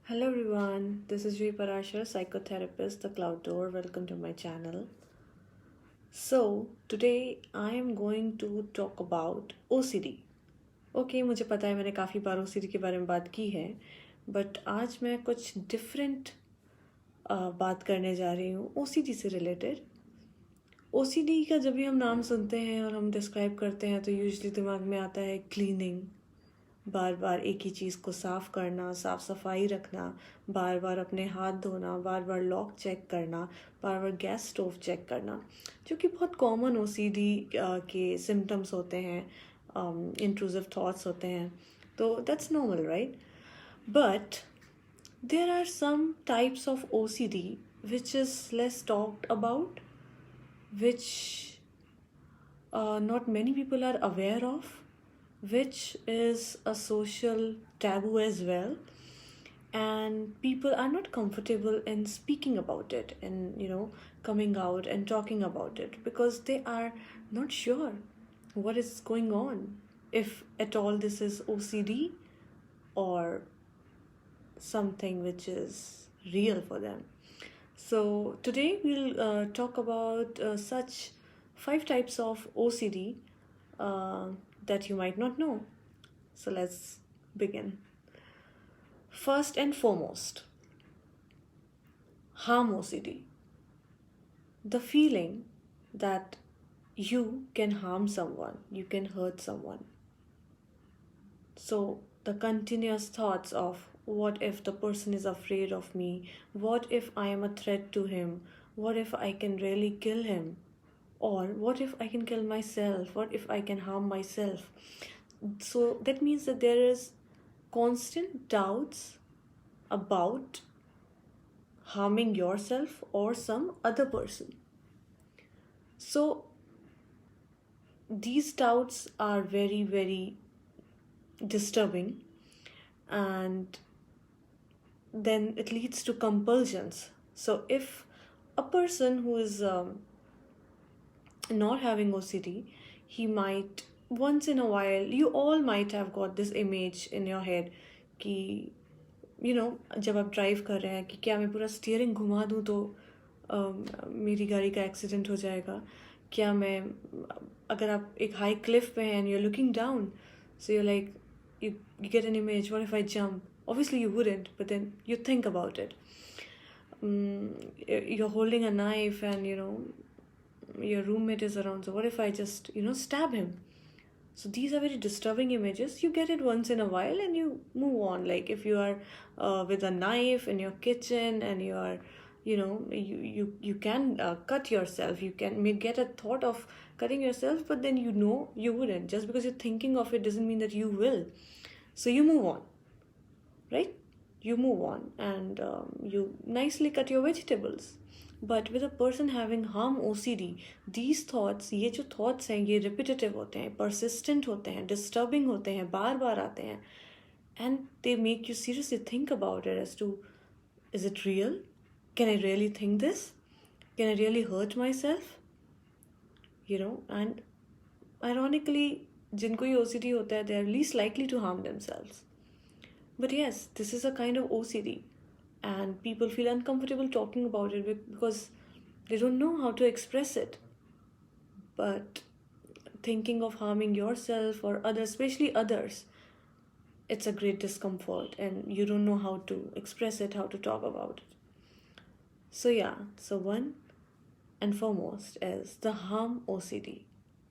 Hello everyone, this is Jay Parashar, psychotherapist, the Cloud Door. Welcome to my channel. So, today I am going to talk about OCD. Okay, मुझे पता है मैंने काफ़ी बार OCD के बारे में बात की है, बट आज मैं कुछ डिफरेंट बात करने जा रही हूँ OCD से रिलेटेड। OCD का जब भी हम नाम सुनते हैं और हम डिस्क्राइब करते हैं तो यूजुअली दिमाग में आता है क्लीनिंग, बार बार एक ही चीज़ को साफ़ करना, साफ़ सफाई रखना, बार बार अपने हाथ धोना, बार बार लॉक चेक करना, बार बार गैस स्टोव चेक करना, जो कि बहुत कॉमन OCD के सिम्टम्स होते हैं, इंट्रूसिव थॉट्स होते हैं. तो that's normal, right? But there are some types of OCD which is less talked about, which not many people are aware of, which is a social taboo as well, and people are not comfortable in speaking about it and coming out and talking about it because they are not sure what is going on, if at all this is OCD or something which is real for them. So today we'll talk about such 5 types of OCD that you might not know. So let's begin. First and foremost, harm OCD. The feeling that you can harm someone, you can hurt someone. So the continuous thoughts of what if the person is afraid of me? What if I am a threat to him? What if I can really kill him? Or what if I can kill myself? What if I can harm myself? So that means that there is constant doubts about harming yourself or some other person. So these doubts are very, very disturbing, and then it leads to compulsions. So if a person who is not having OCD, he might once in a while, you all might have got this image in your head कि जब आप drive कर रहे हैं कि क्या मैं पूरा स्टीयरिंग घुमा दूँ तो मेरी गाड़ी का एक्सीडेंट हो जाएगा, क्या मैं अगर आप एक हाई क्लिफ पे हैं and you're looking down, so you're like you get an image, what if I jump? Obviously you wouldn't, but then you think about it. You're holding a knife and your roommate is around, so what if I just stab him? So these are very disturbing images. You get it once in a while and you move on. Like if you are with a knife in your kitchen and you are you can cut yourself, you may get a thought of cutting yourself, but then you wouldn't. Just because you're thinking of it doesn't mean that you will. So you move on, right? You move on and you nicely cut your vegetables. But with a person having harm OCD, these thoughts, ये जो thoughts हैं ये repetitive होते हैं, persistent होते हैं, disturbing होते हैं, बार बार आते हैं, and they make you seriously think about it as to, is it real? Can I really think this? Can I really hurt myself? And ironically, जिनको ये OCD होता है, they are least likely to harm themselves. But yes, this is a kind of OCD. And people feel uncomfortable talking about it because they don't know how to express it. But thinking of harming yourself or others, especially others, it's a great discomfort and you don't know how to express it, how to talk about it. So yeah, so one and foremost is the harm OCD.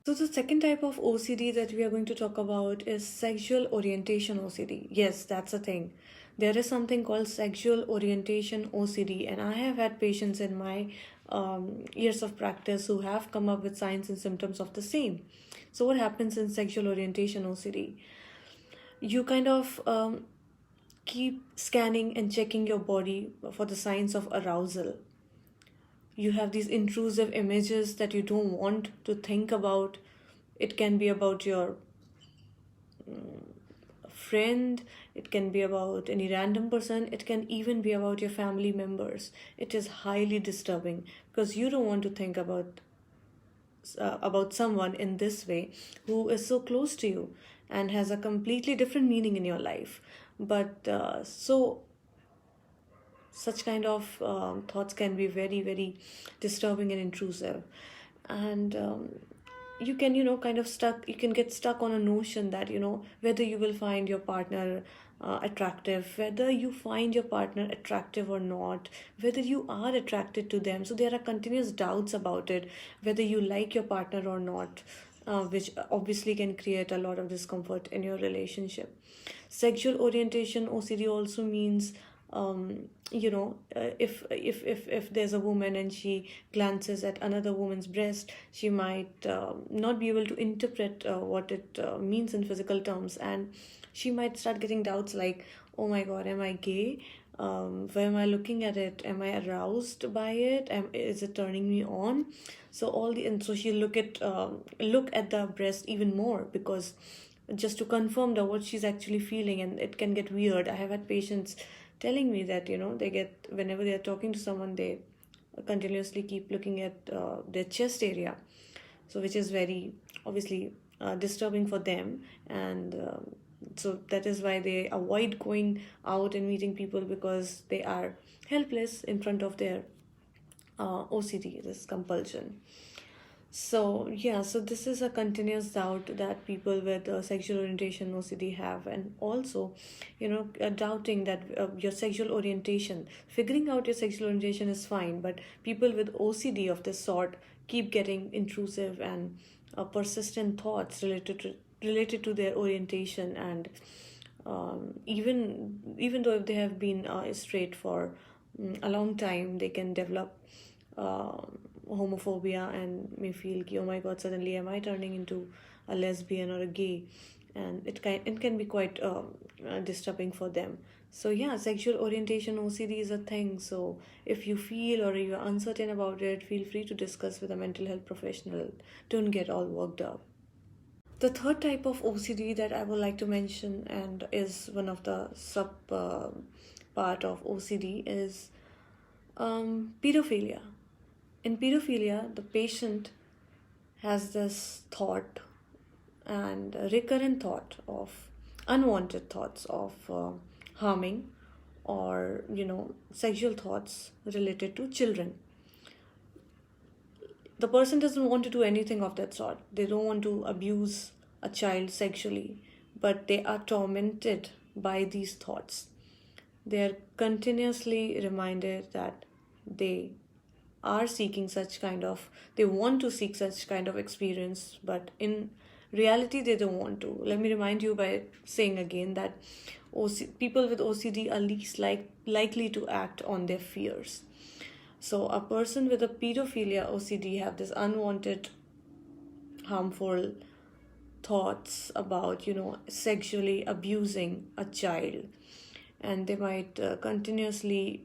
So the second type of OCD that we are going to talk about is sexual orientation OCD. Yes, that's a thing. There is something called sexual orientation OCD, and I have had patients in my years of practice who have come up with signs and symptoms of the same. So what happens in sexual orientation OCD? You kind of keep scanning and checking your body for the signs of arousal. You have these intrusive images that you don't want to think about. It can be about your friend, it can be about any random person, it can even be about your family members. It is highly disturbing because you don't want to think about someone in this way who is so close to you and has a completely different meaning in your life, but so such kind of thoughts can be very, very disturbing and intrusive. And you can, kind of stuck, you can get stuck on a notion that, whether you will find your partner attractive, whether you find your partner attractive or not, whether you are attracted to them. So there are continuous doubts about it, whether you like your partner or not, which obviously can create a lot of discomfort in your relationship. Sexual orientation OCD also means, if there's a woman and she glances at another woman's breast, she might not be able to interpret what it means in physical terms, and she might start getting doubts like, oh my god, am I gay? Why am I looking at it? Am I aroused by it? Is it turning me on? And so she look at the breast even more, because just to confirm that what she's actually feeling, and it can get weird. I have had patients telling me that they get, whenever they are talking to someone, they continuously keep looking at their chest area, so which is very obviously disturbing for them. And so that is why they avoid going out and meeting people, because they are helpless in front of their OCD, this compulsion. So yeah, so this is a continuous doubt that people with sexual orientation OCD have, and also, doubting that your sexual orientation, figuring out your sexual orientation is fine, but people with OCD of this sort keep getting intrusive and persistent thoughts related to their orientation. And even though if they have been straight for a long time, they can develop uh, homophobia and may feel ki, oh my god, suddenly am I turning into a lesbian or a gay, and it can be quite disturbing for them. So yeah, sexual orientation OCD is a thing. So if you feel or you're uncertain about it, feel free to discuss with a mental health professional. Don't get all worked up. The third type of OCD that I would like to mention, and is one of the sub part of OCD, is pedophilia. In pedophilia, the patient has this thought and recurrent thought of unwanted thoughts of harming, or sexual thoughts related to children. The person doesn't want to do anything of that sort. They don't want to abuse a child sexually, but they are tormented by these thoughts. They are continuously reminded that they are seeking they want to seek such kind of experience, but in reality they don't want to. Let me remind you by saying again that people with OCD are least likely to act on their fears. So a person with a pedophilia OCD have this unwanted, harmful thoughts about, sexually abusing a child, and they might continuously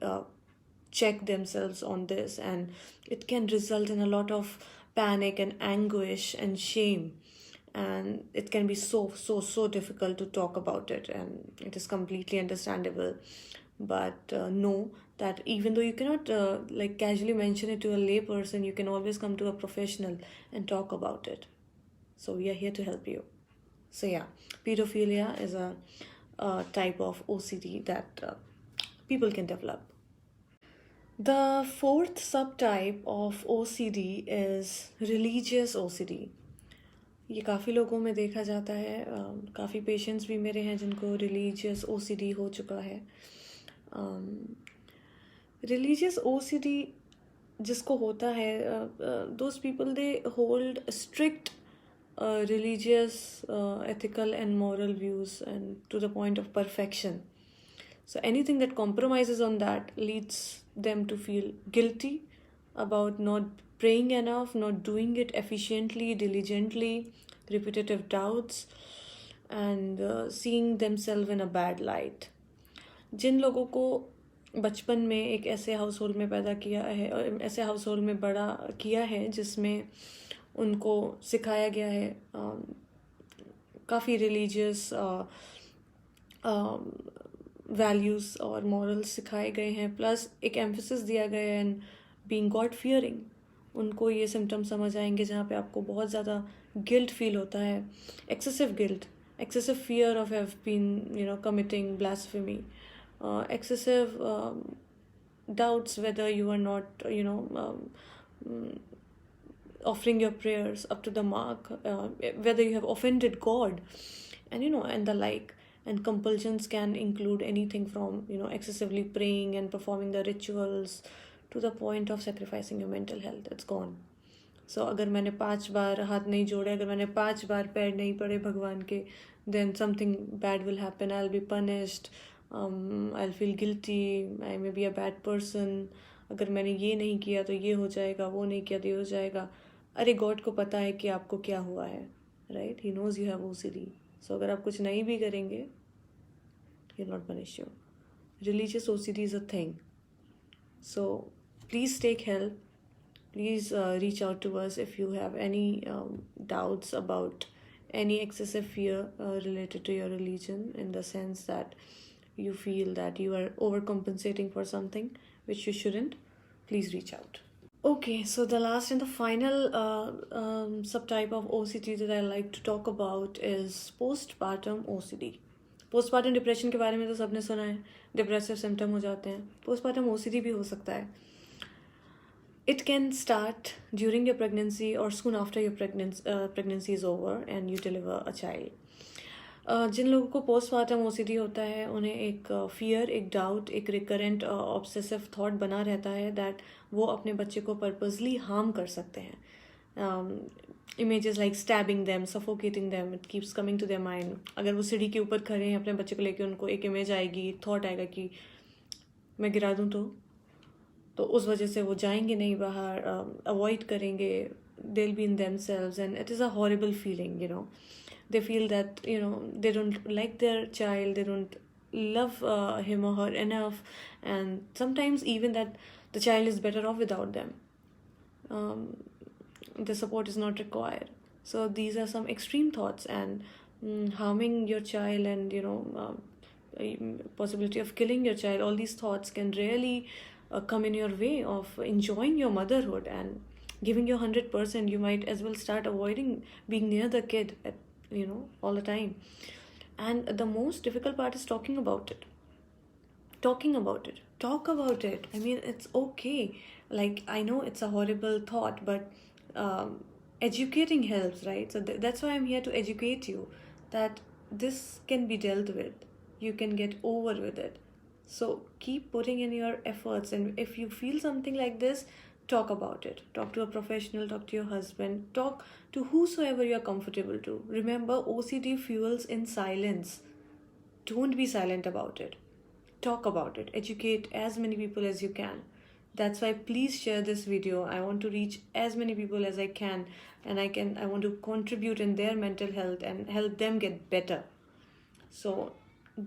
check themselves on this, and it can result in a lot of panic and anguish and shame, and it can be so difficult to talk about it, and it is completely understandable. But know that even though you cannot casually mention it to a lay person, you can always come to a professional and talk about it. So we are here to help you. So yeah, pedophilia is a type of OCD that people can develop. The fourth subtype of OCD is religious OCD. ये काफ़ी लोगों में देखा जाता है. काफ़ी patients भी मेरे हैं जिनको religious OCD हो चुका है. Religious OCD जिसको होता है, those people, they hold strict religious, ethical and moral views, and to the point of perfection. So anything that compromises on that leads them to feel guilty about not praying enough, not doing it efficiently, diligently, repetitive doubts, and seeing themselves in a bad light. जिन लोगों को बचपन में एक ऐसे house hold में पैदा किया है, ऐसे हाउस होल्ड में बड़ा किया है जिसमें उनको सिखाया गया है काफ़ी रिलीजियस वैल्यूज़ और मॉरल्स सिखाए गए हैं, प्लस एक एम्फेसिस दिया गया है एंड बीइंग गॉड फियरिंग, उनको ये सिम्टम्स समझ आएंगे जहाँ पे आपको बहुत ज़्यादा गिल्ट फील होता है, excessive guilt, excessive fear of have been, committing blasphemy, excessive doubts whether you are not, offering your prayers up to the mark, whether you have offended God, and and the like. And compulsions can include anything from excessively praying and performing the rituals to the point of sacrificing your mental health. It's gone. So अगर मैंने 5 बार हाथ नहीं जोड़े, अगर मैंने 5 बार पैर नहीं पड़े भगवान के, then something bad will happen. I'll be punished. I'll feel guilty. I may be a bad person. अगर मैंने ये नहीं किया तो ये हो जाएगा, वो नहीं किया तो ये हो जाएगा. अरे गॉड को पता है कि आपको क्या हुआ है, right? He knows you have OCD. So अगर आप कुछ नहीं भी करेंगे, he will not punish you. Religious OCD is a thing. So please take help. Please reach out to us if you have any doubts about any excessive fear related to your religion, in the sense that you feel that you are overcompensating for something which you shouldn't. Please reach out. Okay, so the last and the final subtype of OCD that I like to talk about is postpartum OCD. Postpartum depression के बारे में तो सबने सुना है, depressive symptom हो जाते हैं. पोस्टपार्टम OCD भी हो सकता है. It can start during your pregnancy or soon after your pregnancy is over and you deliver a child. जिन लोगों को पोस्टपार्टम OCD होता है, उन्हें एक फियर, एक डाउट, एक रिकरेंट ऑब्सेसिव थॉट बना रहता है दैट वो अपने बच्चे को पर्पसली हार्म कर सकते हैं. Images like stabbing them, suffocating them, it keeps coming to their mind. अगर वो सीढ़ी के ऊपर खड़े हैं अपने बच्चे को लेके, उनको एक इमेज आएगी, एक थॉट आएगा कि मैं गिरा दूँ तो उस वजह से वो जाएंगे नहीं बाहर, अवॉइड करेंगे. They will be in themselves and it is a horrible feeling. They feel that they don't like their child, they don't love him or her enough, and sometimes even that the child is better off without them. The support is not required. So these are some extreme thoughts, and harming your child and possibility of killing your child, all these thoughts can really come in your way of enjoying your motherhood and giving your 100%. You might as well start avoiding being near the kid all the time. And the most difficult part is talking about it. Talk about it. I mean, it's okay. Like, I know it's a horrible thought, but educating helps, right? So that's why I'm here to educate you that this can be dealt with. You can get over with it. So keep putting in your efforts, and if you feel something like this, talk about it. Talk to a professional, talk to your husband, talk to whosoever you're comfortable to. Remember, OCD fuels in silence. Don't be silent about it. Talk about it. Educate as many people as you can. That's why please share this video. I want to reach as many people as I can, and I want to contribute in their mental health and help them get better. So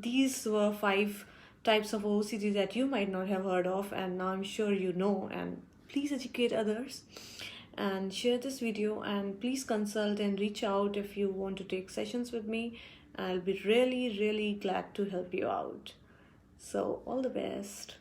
these were 5 types of OCD that you might not have heard of, and now I'm sure you know. And please educate others and share this video, and please consult and reach out if you want to take sessions with me. I'll be really, really glad to help you out. So all the best.